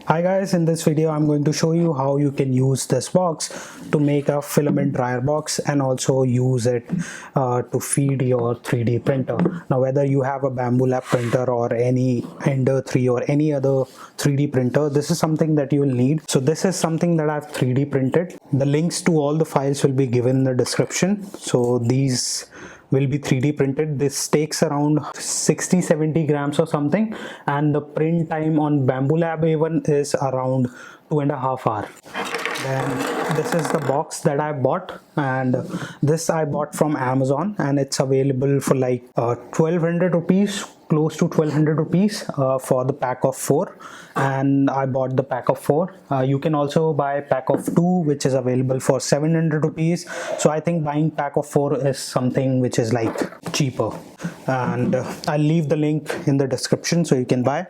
Hi guys, in this video I'm going to show you how you can use this box to make a filament dryer box and also use it to feed your 3D printer. Now whether you have a Bambu Lab printer or any Ender 3 or any other 3D printer, this is something that you will need. So this is something that I've 3D printed. The links to all the files will be given in the description. So these will be 3D printed. This takes around 60-70 grams or something, and the print time on Bambu Lab A1 is around 2.5 hours. Then this is the box that I bought, and this I bought from Amazon, and it's available for like 1200 rupees, close to 1200 rupees for the pack of 4, and I bought the pack of 4. You can also buy pack of 2, which is available for 700 rupees. So I think buying pack of 4 is something which is like cheaper, and I'll leave the link in the description so you can buy.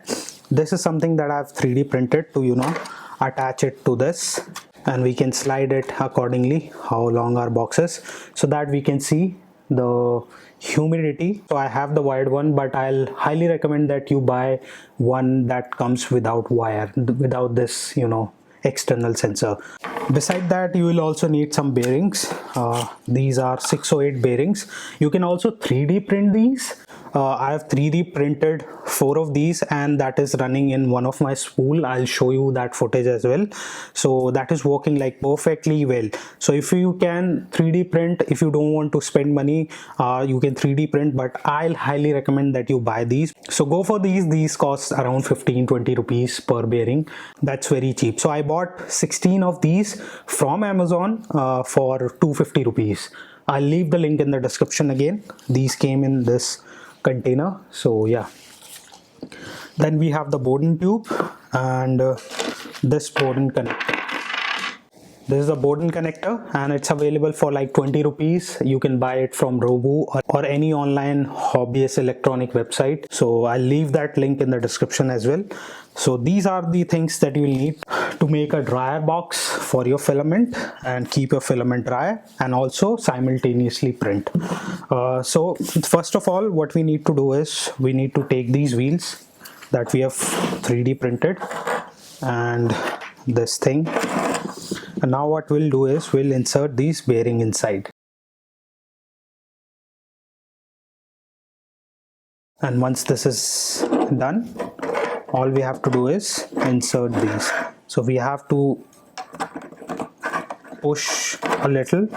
This is something that I've 3D printed to attach it to this, and we can slide it accordingly how long our box is, so that we can see the humidity. So I have the wired one, but I'll highly recommend that you buy one that comes without wire, without this external sensor. Beside that, you will also need some bearings. These are 608 bearings. You can also 3D print these. I have 3D printed 4 of these, and that is running in one of my spool. I'll show you that footage as well. So that is working like perfectly well. So if you can 3D print, if you don't want to spend money, you can 3D print, but I'll highly recommend that you buy these. So go for these. These cost around 15-20 rupees per bearing. That's very cheap. So I bought 16 of these from Amazon for 250 rupees. I'll leave the link in the description again. These came in this container. So yeah, then we have the bowden tube and this bowden connector. This is a bowden connector, and it's available for like 20 rupees. You can buy it from Robo or any online hobbyist electronic website. So I'll leave that link in the description as well. So these are the things that you will need to make a dryer box for your filament and keep your filament dry, and also simultaneously print. So first of all, what we need to do is we need to take these wheels that we have 3D printed and this thing. And now what we'll do is we'll insert these bearing inside. And once this is done, all we have to do is insert these. So we have to push a little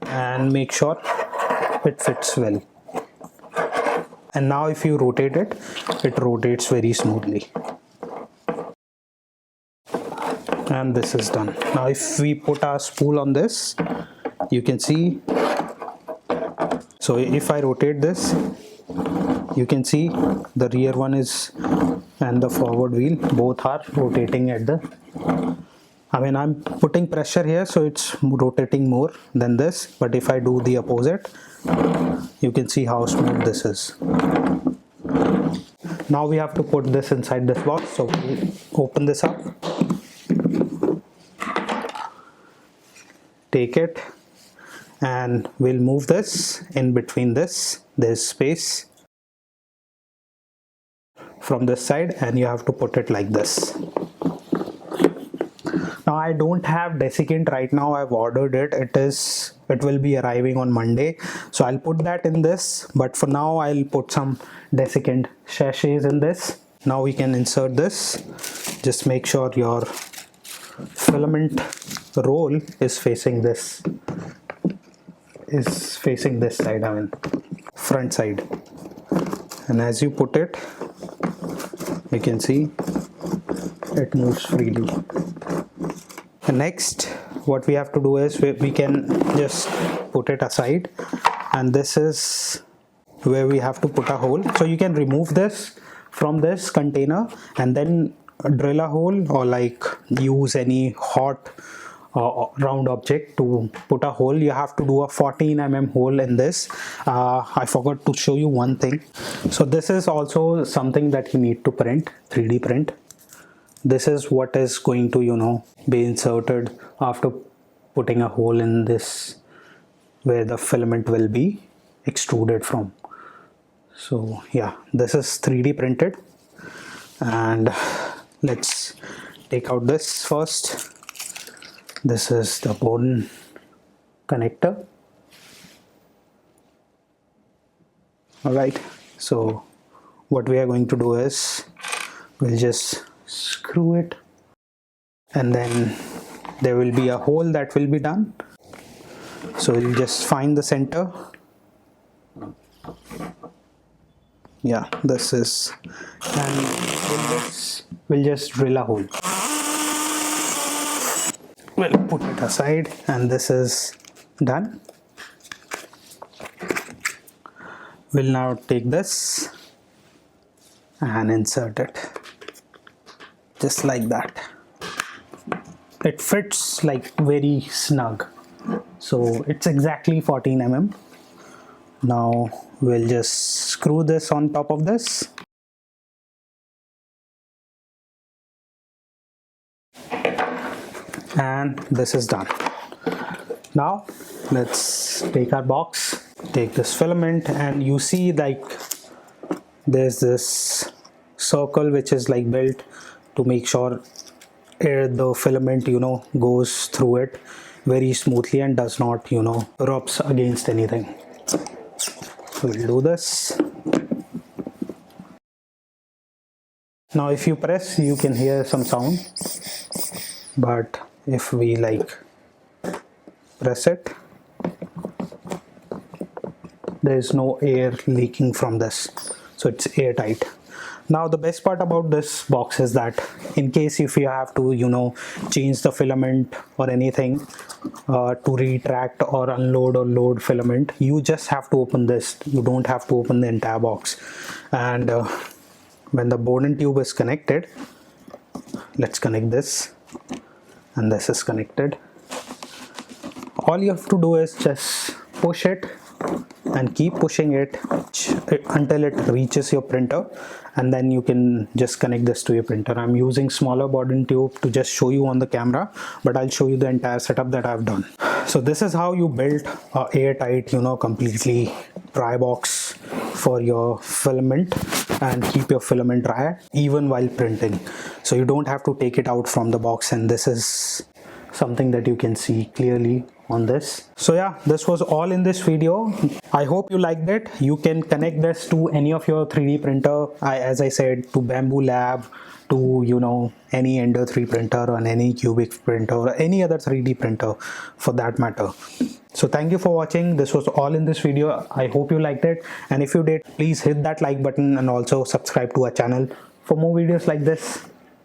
and make sure it fits well. And now if you rotate it, it rotates very smoothly. And this is done. Now if we put our spool on this, you can see. So if I rotate this, you can see the rear one is and the forward wheel both are rotating at the, I'm putting pressure here, so it's rotating more than this. But if I do the opposite, you can see how smooth this is. Now we have to put this inside this box. So we'll open this up, take it, and we'll move this in between this. There's space from this side, and you have to put it like this. Now I don't have desiccant right now. I've ordered it. It will be arriving on Monday, so I'll put that in this, but for now I'll put some desiccant sachets in this. Now we can insert this. Just make sure your filament roll is facing this side, front side. And as you put it, you can see it moves freely. And next what we have to do is we can just put it aside, and this is where we have to put a hole. So you can remove this from this container and then drill a hole, or like use any hot round object to put a hole. You have to do a 14 mm hole in this. I forgot to show you one thing. So this is also something that you need to print, 3D print. This is what is going to be inserted after putting a hole in this, where the filament will be extruded from. So yeah, this is 3D printed, and let's take out this first. This is the bowden connector. Alright, so what we are going to do is we'll just screw it, and then there will be a hole that will be done. So we'll just find the center. Yeah, this is, and we'll just drill a hole. We'll put it aside, and this is done. We'll now take this and insert it just like that. It fits like very snug, so it's exactly 14 mm. Now we'll just screw this on top of this. And this is done. Now let's take our box, take this filament, and you see like there's this circle which is like built to make sure the filament goes through it very smoothly and does not rubs against anything. We'll do this. Now if you press, you can hear some sound, but if we like press it, there is no air leaking from this, so it's airtight. Now the best part about this box is that in case if you have to change the filament or anything, to retract or unload or load filament, you just have to open this. You don't have to open the entire box. And when the bowden tube is connected, let's connect this, and this is connected. All you have to do is just push it and keep pushing it until it reaches your printer, and then you can just connect this to your printer. I'm using smaller bowden tube to just show you on the camera, but I'll show you the entire setup that I've done. So this is how you build a airtight completely dry box for your filament and keep your filament dry even while printing. So you don't have to take it out from the box, and this is something that you can see clearly on this. So yeah, this was all in this video. I hope you liked it. You can connect this to any of your 3D printer, as I said, to Bambu Lab, to any Ender 3 printer or any cubic printer or any other 3D printer for that matter. So thank you for watching. This was all in this video. I hope you liked it, and if you did, please hit that like button and also subscribe to our channel for more videos like this.